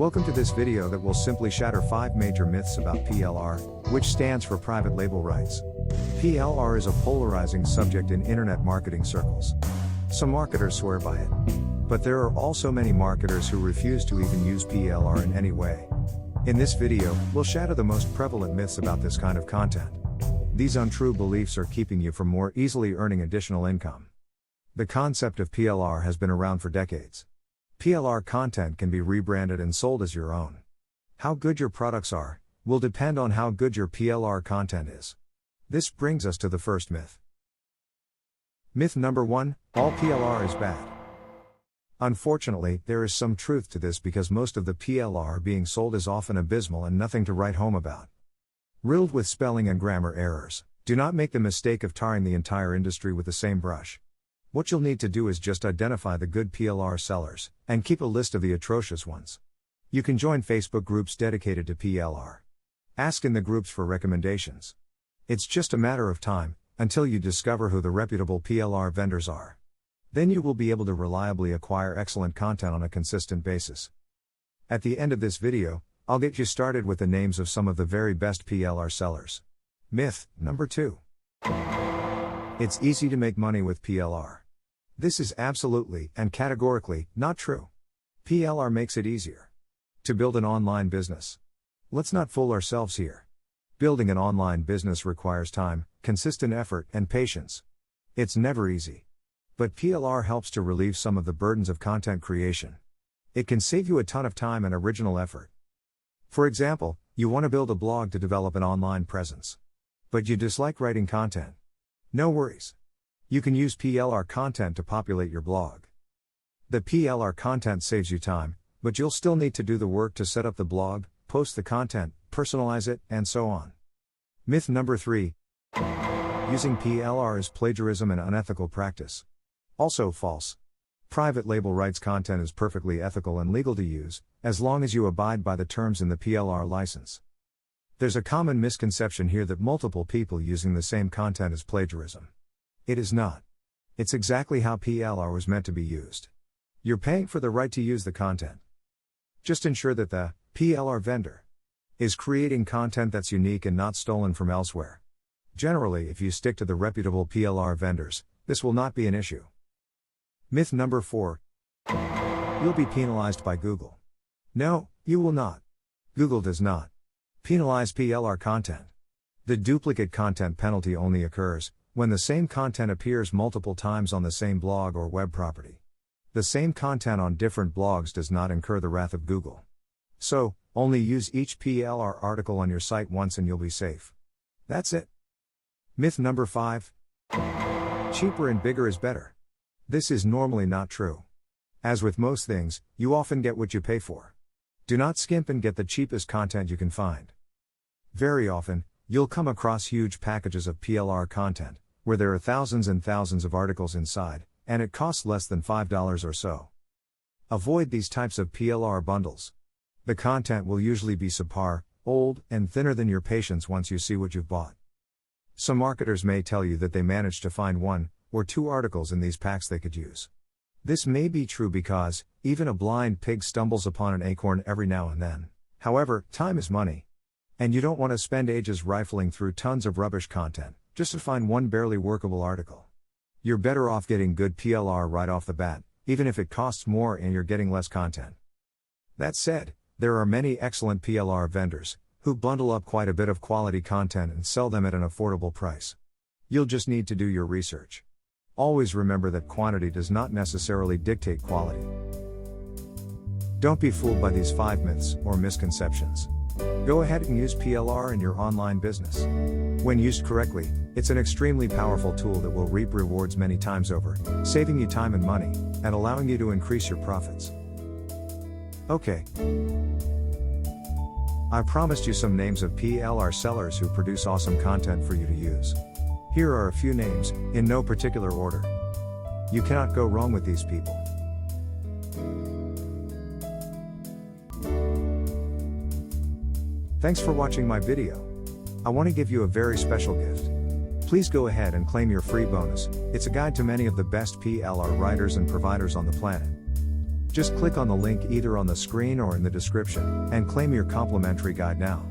Welcome to this video that will simply shatter 5 major myths about PLR, which stands for private label rights. PLR is a polarizing subject in internet marketing circles. Some marketers swear by it. But there are also many marketers who refuse to even use PLR in any way. In this video, we'll shatter the most prevalent myths about this kind of content. These untrue beliefs are keeping you from more easily earning additional income. The concept of PLR has been around for decades. PLR content can be rebranded and sold as your own. How good your products are will depend on how good your PLR content is. This brings us to the first myth. Myth number 1, all PLR is bad. Unfortunately, there is some truth to this because most of the PLR being sold is often abysmal and nothing to write home about. Riddled with spelling and grammar errors, do not make the mistake of tarring the entire industry with the same brush. What you'll need to do is just identify the good PLR sellers, and keep a list of the atrocious ones. You can join Facebook groups dedicated to PLR. Ask in the groups for recommendations. It's just a matter of time, until you discover who the reputable PLR vendors are. Then you will be able to reliably acquire excellent content on a consistent basis. At the end of this video, I'll get you started with the names of some of the very best PLR sellers. Myth number 2. It's easy to make money with PLR. This is absolutely and categorically not true. PLR makes it easier to build an online business. Let's not fool ourselves here. Building an online business requires time, consistent effort, and patience. It's never easy. But PLR helps to relieve some of the burdens of content creation. It can save you a ton of time and original effort. For example, you want to build a blog to develop an online presence. But you dislike writing content. No worries. You can use PLR content to populate your blog. The PLR content saves you time, but you'll still need to do the work to set up the blog, post the content, personalize it, and so on. Myth number 3. Using PLR is plagiarism and unethical practice. Also false. Private label rights content is perfectly ethical and legal to use, as long as you abide by the terms in the PLR license. There's a common misconception here that multiple people using the same content is plagiarism. It is not. It's exactly how PLR was meant to be used. You're paying for the right to use the content. Just ensure that the PLR vendor is creating content that's unique and not stolen from elsewhere. Generally, if you stick to the reputable PLR vendors, this will not be an issue. Myth number 4. You'll be penalized by Google. No, you will not. Google does not penalize PLR content. The duplicate content penalty only occurs when the same content appears multiple times on the same blog or web property. The same content on different blogs does not incur the wrath of Google. So, only use each PLR article on your site once and you'll be safe. That's it. Myth number 5. Cheaper and bigger is better. This is normally not true. As with most things, you often get what you pay for. Do not skimp and get the cheapest content you can find. Very often, you'll come across huge packages of PLR content, where there are thousands and thousands of articles inside, and it costs less than $5 or so. Avoid these types of PLR bundles. The content will usually be subpar, old, and thinner than your patience once you see what you've bought. Some marketers may tell you that they managed to find 1 or 2 articles in these packs they could use. This may be true because, even a blind pig stumbles upon an acorn every now and then. However, time is money. And you don't want to spend ages rifling through tons of rubbish content, just to find 1 barely workable article. You're better off getting good PLR right off the bat, even if it costs more and you're getting less content. That said, there are many excellent PLR vendors, who bundle up quite a bit of quality content and sell them at an affordable price. You'll just need to do your research. Always remember that quantity does not necessarily dictate quality. Don't be fooled by these 5 myths or misconceptions. Go ahead and use PLR in your online business. When used correctly, it's an extremely powerful tool that will reap rewards many times over, saving you time and money, and allowing you to increase your profits. Okay. I promised you some names of PLR sellers who produce awesome content for you to use. Here are a few names, in no particular order. You cannot go wrong with these people. Thanks for watching my video. I want to give you a very special gift. Please go ahead and claim your free bonus. It's a guide to many of the best PLR writers and providers on the planet. Just click on the link either on the screen or in the description, and claim your complimentary guide now.